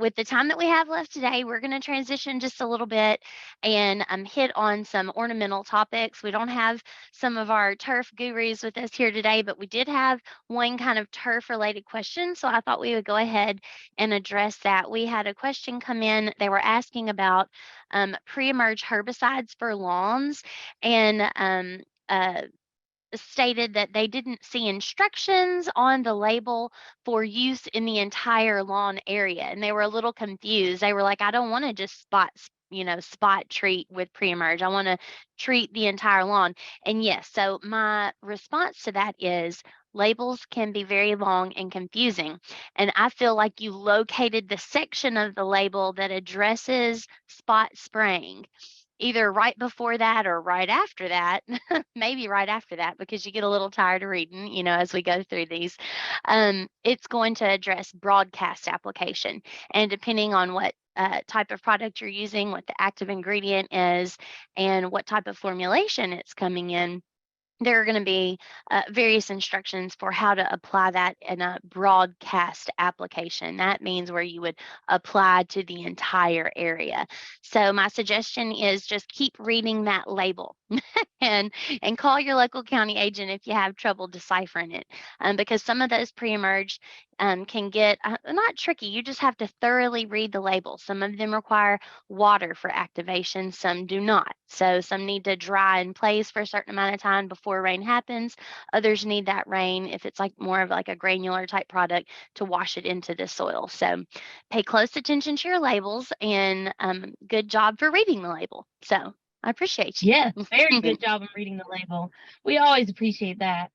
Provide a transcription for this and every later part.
with the time that we have left today, we're going to transition just a little bit and hit on some ornamental topics. We don't have some of our turf gurus with us here today, but we did have one kind of turf related question. So I thought we would go ahead and address that. We had a question come in. They were asking about pre-emerge herbicides for lawns, and stated that they didn't see instructions on the label for use in the entire lawn area, and they were a little confused. They were like, I don't want to just spot treat with pre-emerge. I want to treat the entire lawn. And yes, so my response to that is labels can be very long and confusing. And I feel like you located the section of the label that addresses spot spraying either right before that or right after that, maybe right after that, because you get a little tired of reading, as we go through these. It's going to address broadcast application. And depending on what type of product you're using, what the active ingredient is, and what type of formulation it's coming in, there are going to be various instructions for how to apply that in a broadcast application. That means where you would apply to the entire area. So my suggestion is just keep reading that label and call your local county agent if you have trouble deciphering it, because some of those pre-emerge can get not tricky. You just have to thoroughly read the label. Some of them require water for activation, some do not. So some need to dry in place for a certain amount of time before rain happens. Others need that rain, if it's like more of like a granular type product, to wash it into the soil. So pay close attention to your labels, and good job for reading the label. So I appreciate you. Yes, very good job in reading the label. We always appreciate that.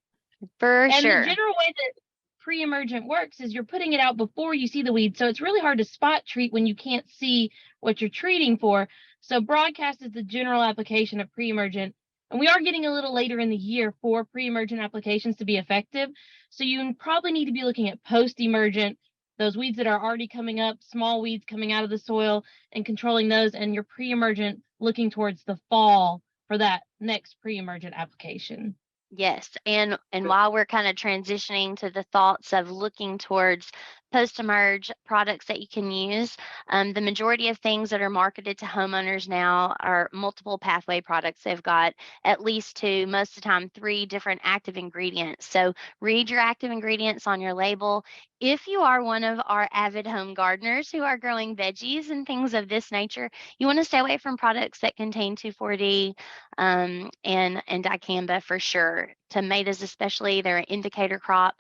For And sure. the general way that pre-emergent works is you're putting it out before you see the weed. So it's really hard to spot treat when you can't see what you're treating for. So broadcast is the general application of pre-emergent. And we are getting a little later in the year for pre-emergent applications to be effective. So you probably need to be looking at post-emergent, those weeds that are already coming up, small weeds coming out of the soil, and controlling those, and your pre-emergent looking towards the fall for that next pre-emergent application. Yes, and while we're kind of transitioning to the thoughts of looking towards post-emerge products that you can use, the majority of things that are marketed to homeowners now are multiple pathway products. They've got at least two, most of the time 3 different active ingredients. So read your active ingredients on your label. If you are one of our avid home gardeners who are growing veggies and things of this nature, you want to stay away from products that contain 2,4-D and dicamba for sure. Tomatoes especially, they're an indicator crop.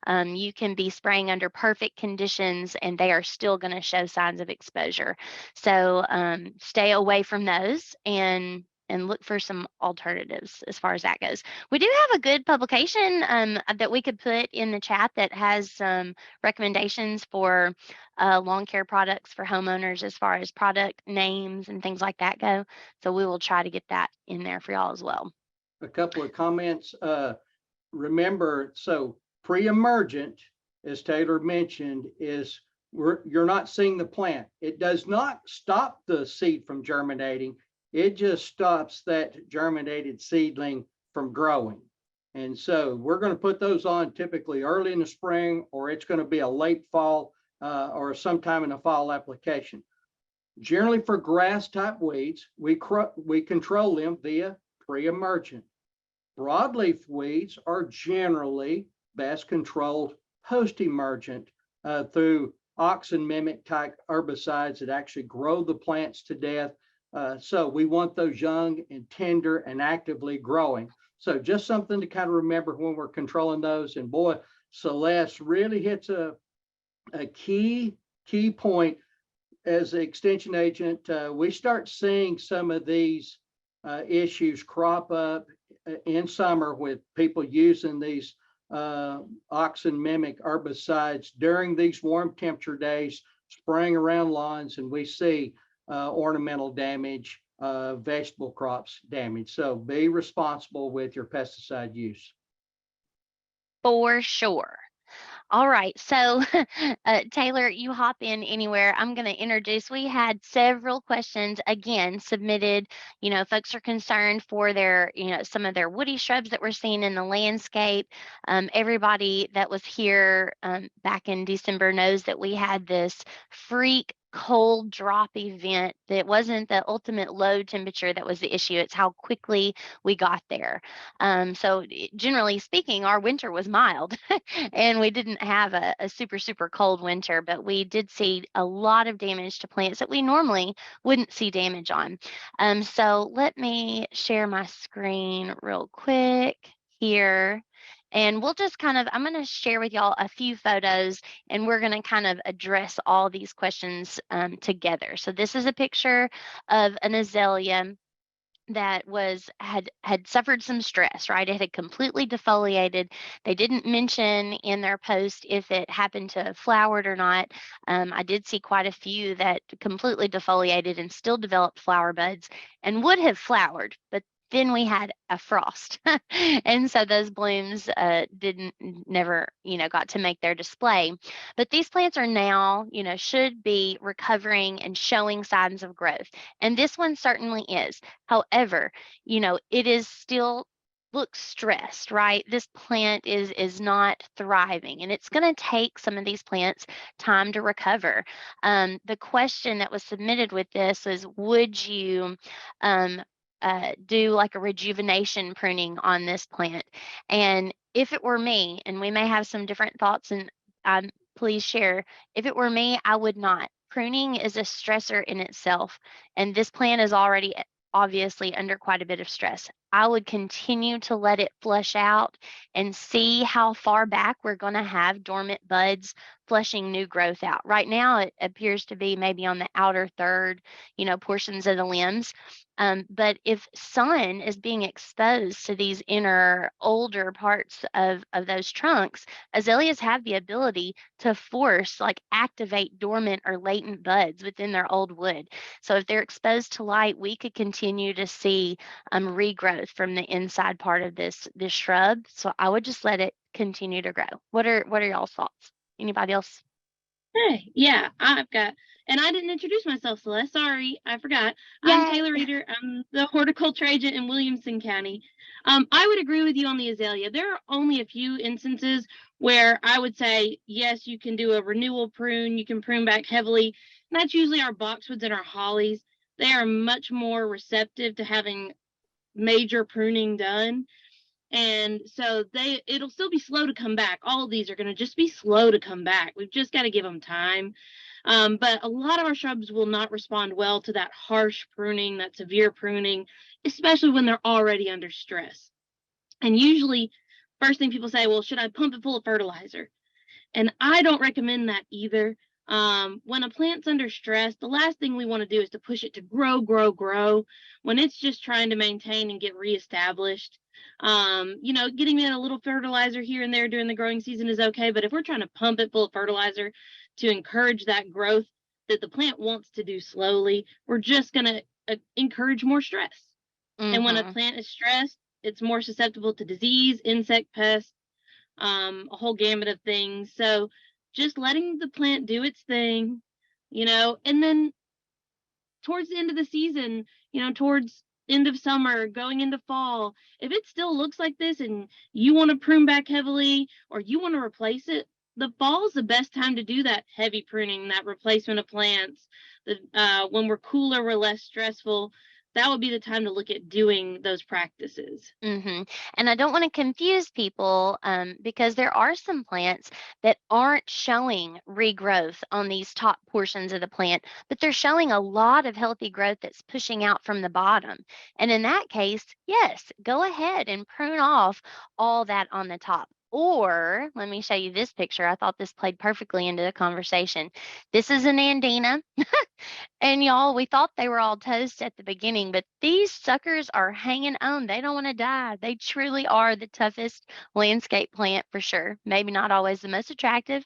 You can be spraying under perfect conditions and they are still going to show signs of exposure. So stay away from those and look for some alternatives as far as that goes. We do have a good publication that we could put in the chat that has some recommendations for lawn care products for homeowners as far as product names and things like that go. So we will try to get that in there for y'all as well. A couple of comments. Remember, so pre-emergent, as Taylor mentioned, is you're not seeing the plant. It does not stop the seed from germinating. It just stops that germinated seedling from growing. And so we're going to put those on typically early in the spring, or it's going to be a late fall or sometime in the fall application. Generally for grass type weeds, we control them via pre-emergent. Broadleaf weeds are generally best controlled post-emergent through auxin mimic type herbicides that actually grow the plants to death. So we want those young and tender and actively growing. So just something to kind of remember when we're controlling those. And boy, Celeste really hits a key point. As an extension agent, we start seeing some of these issues crop up in summer with people using these auxin mimic herbicides during these warm temperature days, spraying around lawns, and we see ornamental damage, vegetable crops damage. So be responsible with your pesticide use. For sure. All right. So, Taylor, you hop in anywhere. I'm going to introduce. We had several questions again submitted. Folks are concerned for their, some of their woody shrubs that we're seeing in the landscape. Everybody that was here back in December knows that we had this freak cold drop event. That wasn't the ultimate low temperature that was the issue. It's how quickly we got there. So generally speaking, our winter was mild and we didn't have a super, super cold winter, but we did see a lot of damage to plants that we normally wouldn't see damage on. So let me share my screen real quick here. And we'll just I'm going to share with y'all a few photos and we're going to kind of address all these questions together. So this is a picture of an azalea that had suffered some stress, right? It had completely defoliated. They didn't mention in their post if it happened to have flowered or not. I did see quite a few that completely defoliated and still developed flower buds and would have flowered, but then we had a frost. And so those blooms didn't never, got to make their display. But these plants are now, should be recovering and showing signs of growth. And this one certainly is. However, it is still looks stressed, right? This plant is not thriving, and it's going to take some of these plants time to recover. The question that was submitted with this was, would you do like a rejuvenation pruning on this plant? And if it were me, and we may have some different thoughts, and please share, if it were me, I would not. Pruning is a stressor in itself, and this plant is already obviously under quite a bit of stress. I would continue to let it flush out and see how far back we're going to have dormant buds flushing new growth out. Right now, it appears to be maybe on the outer third, portions of the limbs. But if sun is being exposed to these inner older parts of those trunks, azaleas have the ability to activate dormant or latent buds within their old wood. So if they're exposed to light, we could continue to see regrowth from the inside part of this shrub. So I would just let it continue to grow. What are y'all's thoughts? Anybody else? Hey, yeah, and I didn't introduce myself, Celeste. Sorry, I forgot. Yay. I'm Taylor Reeder. I'm the horticulture agent in Williamson County. I would agree with you on the azalea. There are only a few instances where I would say, yes, you can do a renewal prune. You can prune back heavily. And that's usually our boxwoods and our hollies. They are much more receptive to having major pruning done. And so it'll still be slow to come back. All of these are going to just be slow to come back. We've just got to give them time. But a lot of our shrubs will not respond well to that harsh pruning, that severe pruning, especially when they're already under stress. And usually, first thing people say, well, should I pump it full of fertilizer? And I don't recommend that either. When a plant's under stress, the last thing we want to do is to push it to grow when it's just trying to maintain and get reestablished. Getting in a little fertilizer here and there during the growing season is okay, but if we're trying to pump it full of fertilizer to encourage that growth that the plant wants to do slowly, we're just going to encourage more stress. Mm-hmm. And when a plant is stressed, it's more susceptible to disease, insect pests, a whole gamut of things. So just letting the plant do its thing, and then towards the end of the season, towards end of summer, going into fall, if it still looks like this and you want to prune back heavily or you want to replace it, the fall is the best time to do that heavy pruning, that replacement of plants. When we're cooler, we're less stressful. That would be the time to look at doing those practices. Mm-hmm. And I don't want to confuse people because there are some plants that aren't showing regrowth on these top portions of the plant, but they're showing a lot of healthy growth that's pushing out from the bottom. And in that case, yes, go ahead and prune off all that on the top. Or let me show you this picture. I thought this played perfectly into the conversation. This is an Andina. And y'all, we thought they were all toast at the beginning, but these suckers are hanging on. They don't want to die. They truly are the toughest landscape plant for sure. Maybe not always the most attractive.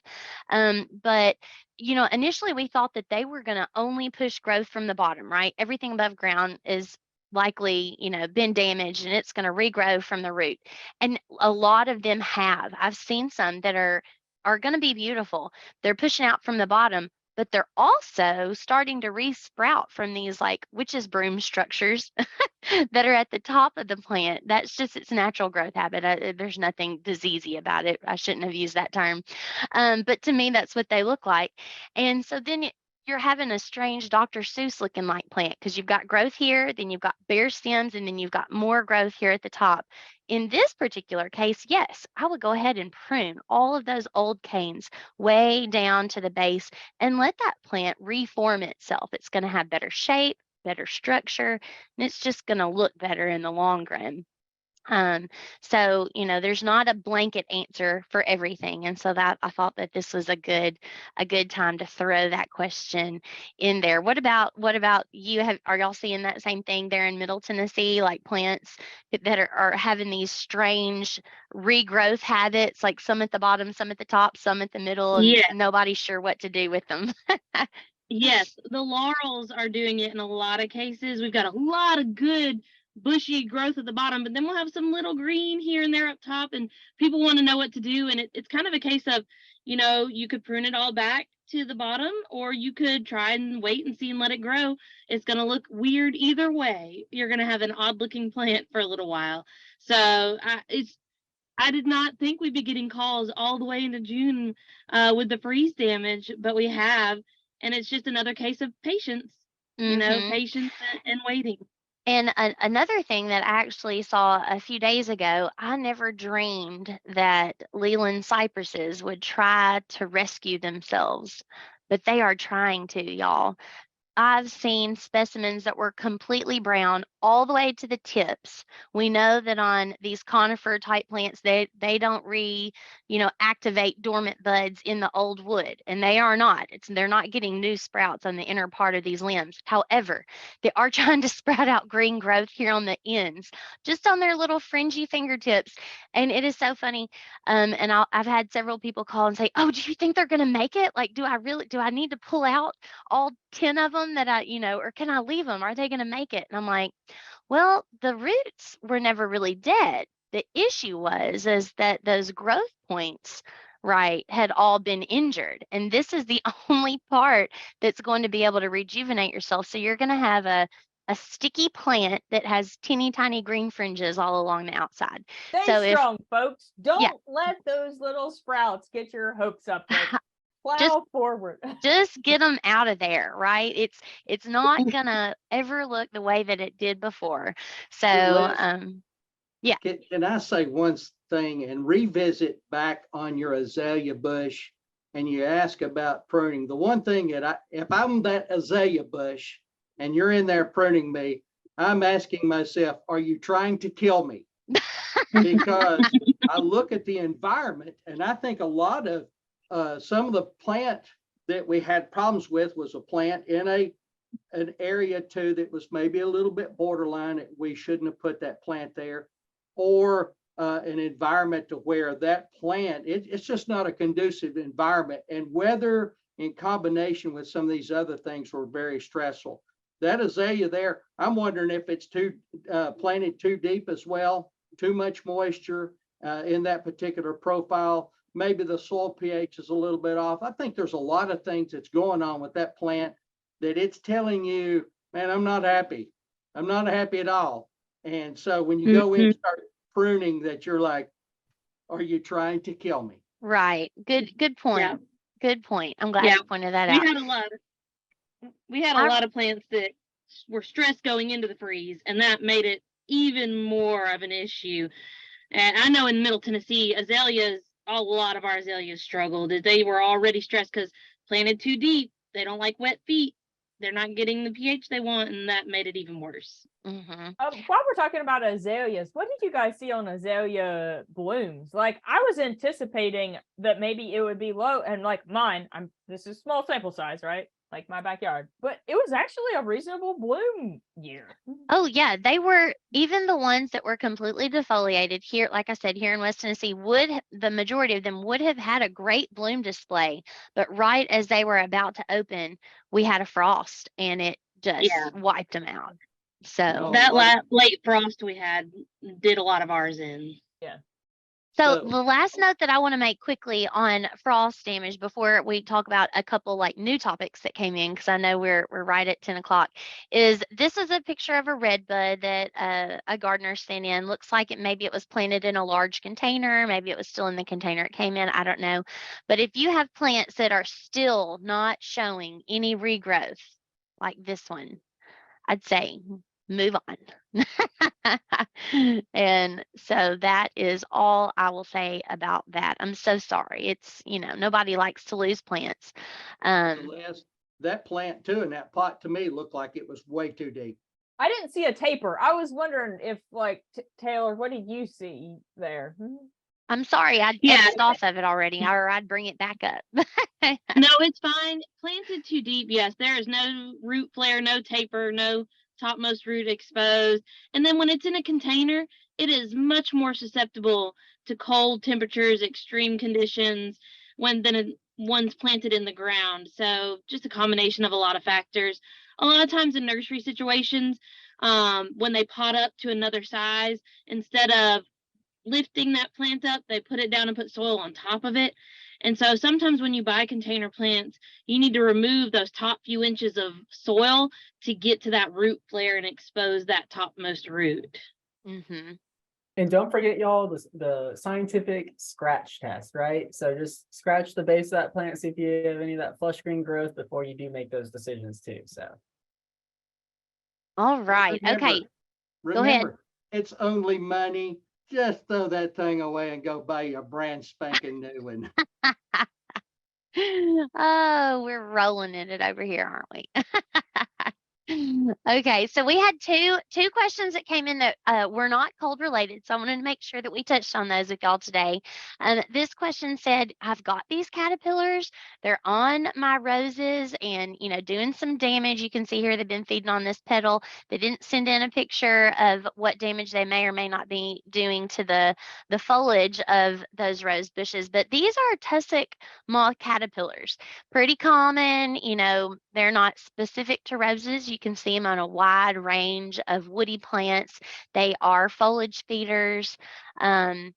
But initially we thought that they were going to only push growth from the bottom, right? Everything above ground is likely, been damaged and it's going to regrow from the root. And a lot of them have. I've seen some that are going to be beautiful. They're pushing out from the bottom, but they're also starting to re-sprout from these like witch's broom structures that are at the top of the plant. That's just its natural growth habit. There's nothing diseasey about it. I shouldn't have used that term. But to me, that's what they look like. And so then you're having a strange Dr. Seuss looking like plant because you've got growth here, then you've got bare stems, and then you've got more growth here at the top. In this particular case, yes, I would go ahead and prune all of those old canes way down to the base and let that plant reform itself. It's going to have better shape, better structure, and it's just going to look better in the long run. So, there's not a blanket answer for everything. And so that I thought that this was a good time to throw that question in there. What about you? Are y'all seeing that same thing there in Middle Tennessee, like plants that are having these strange regrowth habits, like some at the bottom, some at the top, some at the middle, and Yeah. nobody's sure what to do with them? Yes, the laurels are doing it in a lot of cases. We've got a lot of good bushy growth at the bottom, but then we'll have some little green here and there up top, and people want to know what to do. And it's kind of a case of, you could prune it all back to the bottom, or you could try and wait and see and let it grow. It's going to look weird either way. You're going to have an odd looking plant for a little while. So I did not think we'd be getting calls all the way into June with the freeze damage, but we have. And it's just another case of patience, patience and waiting. And another thing that I actually saw a few days ago, I never dreamed that Leland cypresses would try to rescue themselves, but they are trying to, y'all. I've seen specimens that were completely brown all the way to the tips. We know that on these conifer type plants, they don't activate dormant buds in the old wood, and they are not. They're not getting new sprouts on the inner part of these limbs. However, they are trying to sprout out green growth here on the ends, just on their little fringy fingertips. And it is so funny. And I've had several people call and say, "Oh, do you think they're going to make it? Like, do I need to pull out all 10 of them that or can I leave them? Are they going to make it?" And I'm like, well, the roots were never really dead. The issue is that those growth points, right, had all been injured. And this is the only part that's going to be able to rejuvenate yourself. So you're going to have a sticky plant that has teeny tiny green fringes all along the outside. Stay strong, folks. Don't let those little sprouts get your hopes up. Plow forward. Just get them out of there, right? It's not gonna ever look the way that it did before. So yeah. Can I say one thing and revisit back on your azalea bush, and you ask about pruning? The one thing that if I'm that azalea bush and you're in there pruning me, I'm asking myself, are you trying to kill me? Because I look at the environment, and I think a lot of some of the plant that we had problems with was a plant in an area too that was maybe a little bit borderline. We shouldn't have put that plant there, or an environment to where that plant, it's just not a conducive environment. And weather in combination with some of these other things were very stressful. That azalea there, I'm wondering if it's planted too deep as well, too much moisture in that particular profile. Maybe the soil pH is a little bit off. I think there's a lot of things that's going on with that plant that it's telling you, man, I'm not happy. I'm not happy at all. And so when you go in and start pruning, that you're like, are you trying to kill me? Right. Good point. Yeah. Good point. I'm glad you pointed that out. We had a lot of plants that were stressed going into the freeze, and that made it even more of an issue. And I know in Middle Tennessee, azaleas, a lot of our azaleas struggled. They were already stressed because planted too deep. They don't like wet feet. They're not getting the pH they want, and that made it even worse. While we're talking about azaleas, what did you guys see on azalea blooms? Like, I was anticipating that maybe it would be low, and like mine, this is small sample size, right? Like my backyard, but it was actually a reasonable bloom year. Oh yeah, they were, even the ones that were completely defoliated here, like I said, here in West Tennessee, the majority of them would have had a great bloom display, but right as they were about to open, we had a frost and it just wiped them out. So that late frost we had did a lot of ours in. Yeah. So So the last note that I want to make quickly on frost damage before we talk about a couple like new topics that came in, because I know we're right at 10 o'clock, is this is a picture of a red bud that a gardener sent in. Looks like maybe it was planted in a large container. Maybe it was still in the container it came in. I don't know. But if you have plants that are still not showing any regrowth, like this one, I'd say move on. And so that is all I will say about that. I'm so sorry. It's, nobody likes to lose plants. Celeste, that plant too in that pot to me looked like it was way too deep. I didn't see a taper. I was wondering if, like, Taylor, what did you see there? I'm sorry, I'd X'd off of it already, or I'd bring it back up. No, it's fine. Planted too deep, yes. There is no root flare, no taper, no topmost root exposed. And then when it's in a container, it is much more susceptible to cold temperatures, extreme conditions than one's planted in the ground. So just a combination of a lot of factors. A lot of times in nursery situations, when they pot up to another size, instead of lifting that plant up, they put it down and put soil on top of it. And so sometimes when you buy container plants, you need to remove those top few inches of soil to get to that root flare and expose that topmost root. Mm-hmm. And don't forget, y'all, the scientific scratch test, right? So just scratch the base of that plant, see if you have any of that flush green growth before you do make those decisions too. So. All right. Okay. Go ahead. It's only money. Just throw that thing away and go buy you a brand spanking new one. Oh, we're rolling in it over here, aren't we? Okay, so we had two questions that came in that were not cold related, so I wanted to make sure that we touched on those with y'all today. This question said, I've got these caterpillars, they're on my roses and doing some damage. You can see here they've been feeding on this petal. They didn't send in a picture of what damage they may or may not be doing to the foliage of those rose bushes, but these are tussock moth caterpillars. Pretty common, they're not specific to roses. You can see them on a wide range of woody plants. They are foliage feeders. And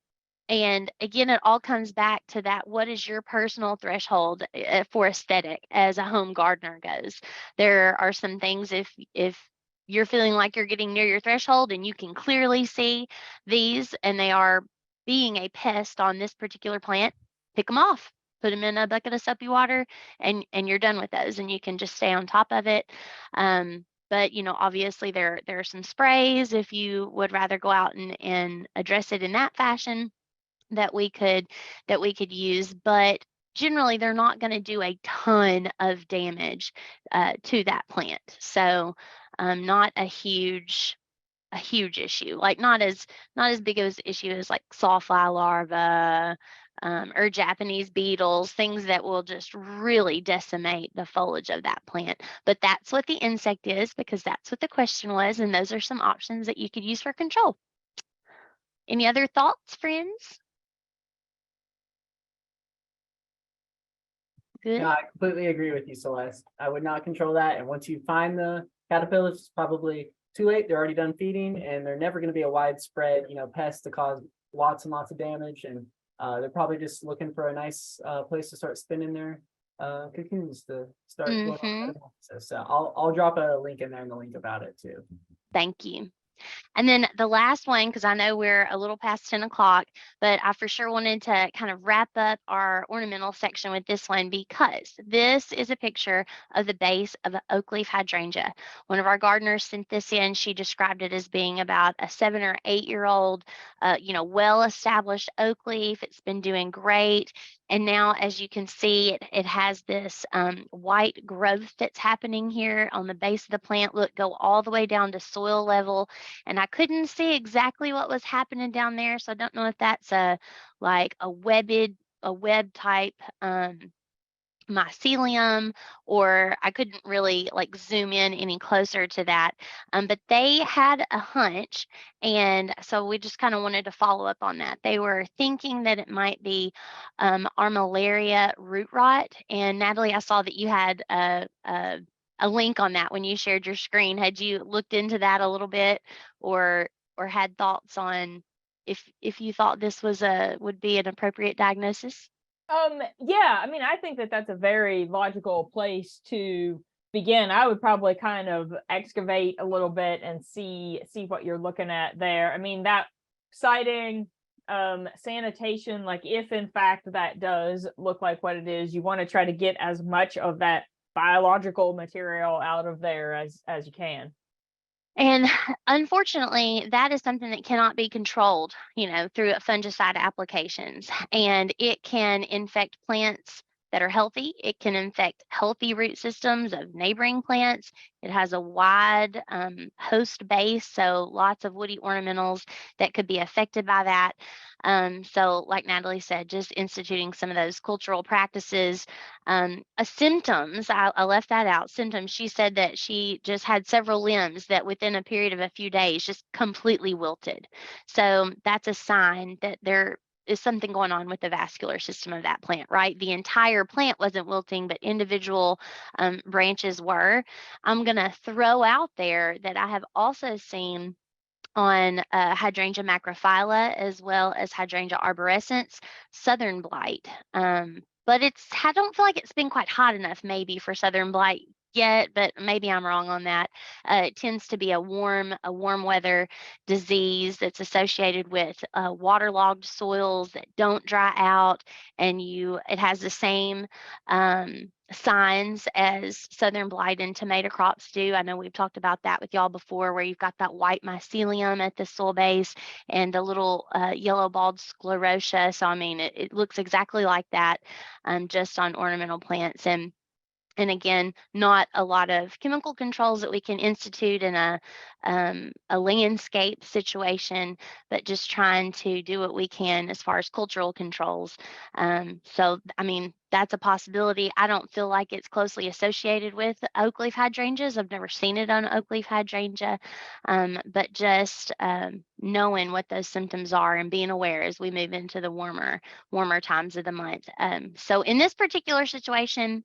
again, it all comes back to that, what is your personal threshold for aesthetic as a home gardener goes? There are some things, if you're feeling like you're getting near your threshold and you can clearly see these and they are being a pest on this particular plant, pick them off. Put them in a bucket of soapy water and you're done with those and you can just stay on top of it. But obviously there are some sprays if you would rather go out and address it in that fashion that we could use, but generally they're not going to do a ton of damage to that plant. So not a huge issue, like not as big of an issue as like sawfly larvae or Japanese beetles, things that will just really decimate the foliage of that plant. But that's what the insect is, because that's what the question was, and those are some options that you could use for control. Any other thoughts, friends? Good. No, I completely agree with you, Celeste. I would not control that. And once you find the caterpillars, it's probably too late. They're already done feeding, and they're never going to be a widespread, pest to cause lots and lots of damage. And they're probably just looking for a nice place to start spinning their cocoons to start going on. So I'll drop a link in there in the link about it too. Thank you. And then the last one, because I know we're a little past 10 o'clock, but I for sure wanted to kind of wrap up our ornamental section with this one, because this is a picture of the base of an oak leaf hydrangea. One of our gardeners sent this in. She described it as being about a 7 or 8 year old, well-established oak leaf. It's been doing great. And now, as you can see, it has this white growth that's happening here on the base of the plant. Look, go all the way down to soil level. And I couldn't see exactly what was happening down there. So I don't know if that's a web type mycelium, or I couldn't really zoom in any closer to that. But they had a hunch, and so we just kind of wanted to follow up on that. They were thinking that it might be armillaria root rot. And Natalie, I saw that you had a link on that when you shared your screen. Had you looked into that a little bit, or had thoughts on if you thought this was would be an appropriate diagnosis. Yeah, I mean, I think that that's a very logical place to begin. I would probably kind of excavate a little bit and see what you're looking at there. I mean, that siding, sanitation, like if in fact that does look like what it is, you want to try to get as much of that biological material out of there as you can. And unfortunately, that is something that cannot be controlled, through fungicide applications. And it can infect plants that are healthy. It can infect healthy root systems of neighboring plants. It has a wide host base, so lots of woody ornamentals that could be affected by that. So like Natalie said, just instituting some of those cultural practices. Symptoms, I left that out. Symptoms, she said that she just had several limbs that within a period of a few days just completely wilted. So that's a sign that there is something going on with the vascular system of that plant, right? The entire plant wasn't wilting, but individual branches were. I'm going to throw out there that I have also seen on Hydrangea macrophylla as well as Hydrangea arborescens, southern blight. But I don't feel like it's been quite hot enough maybe for southern blight yet, but maybe I'm wrong on that. It tends to be a warm weather disease that's associated with waterlogged soils that don't dry out, and it has the same signs as southern blight and tomato crops do. I know we've talked about that with y'all before, where you've got that white mycelium at the soil base and the little yellow balled sclerotia. So I mean, it looks exactly like that, just on ornamental plants. And again, not a lot of chemical controls that we can institute in a landscape situation, but just trying to do what we can as far as cultural controls. So, I mean, that's a possibility. I don't feel like it's closely associated with oak leaf hydrangeas. I've never seen it on oak leaf hydrangea, but just knowing what those symptoms are and being aware as we move into the warmer times of the month. So in this particular situation,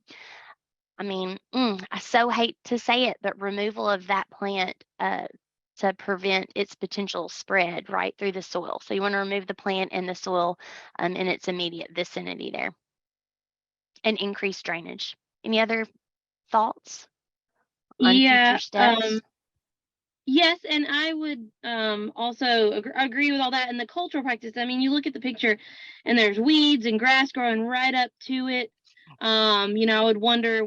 I mean, I so hate to say it, but removal of that plant to prevent its potential spread right through the soil. So you want to remove the plant and the soil in its immediate vicinity there, and increase drainage. Any other thoughts on future steps? Yes, and I would also agree with all that. And the cultural practice, I mean, you look at the picture and there's weeds and grass growing right up to it. I would wonder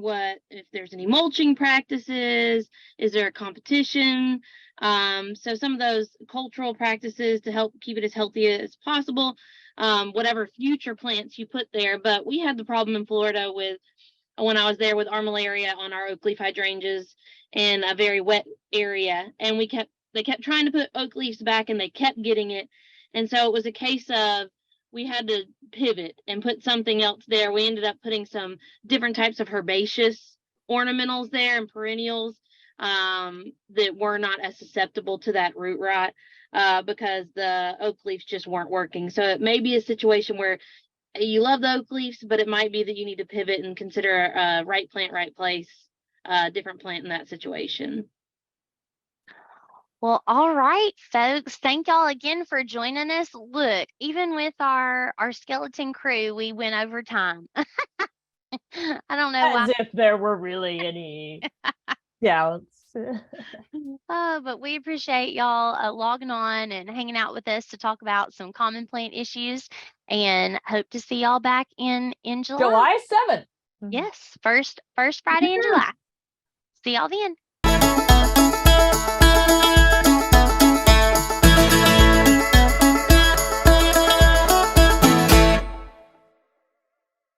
if there's any mulching practices, is there a competition? So some of those cultural practices to help keep it as healthy as possible, whatever future plants you put there. But we had the problem in Florida when I was there with armillaria on our oak leaf hydrangeas in a very wet area. And they kept trying to put oak leaves back and they kept getting it. And so it was a case of, we had to pivot and put something else there. We ended up putting some different types of herbaceous ornamentals there and perennials that were not as susceptible to that root rot because the oak leaves just weren't working. So it may be a situation where you love the oak leaves, but it might be that you need to pivot and consider right plant, right place, different plant in that situation. Well, all right, folks. Thank y'all again for joining us. Look, even with our skeleton crew, we went over time. I don't know why. As if there were really any doubts. But we appreciate y'all logging on and hanging out with us to talk about some common plant issues, and hope to see y'all back in July. July 7th. Yes, first Friday in July. See y'all then.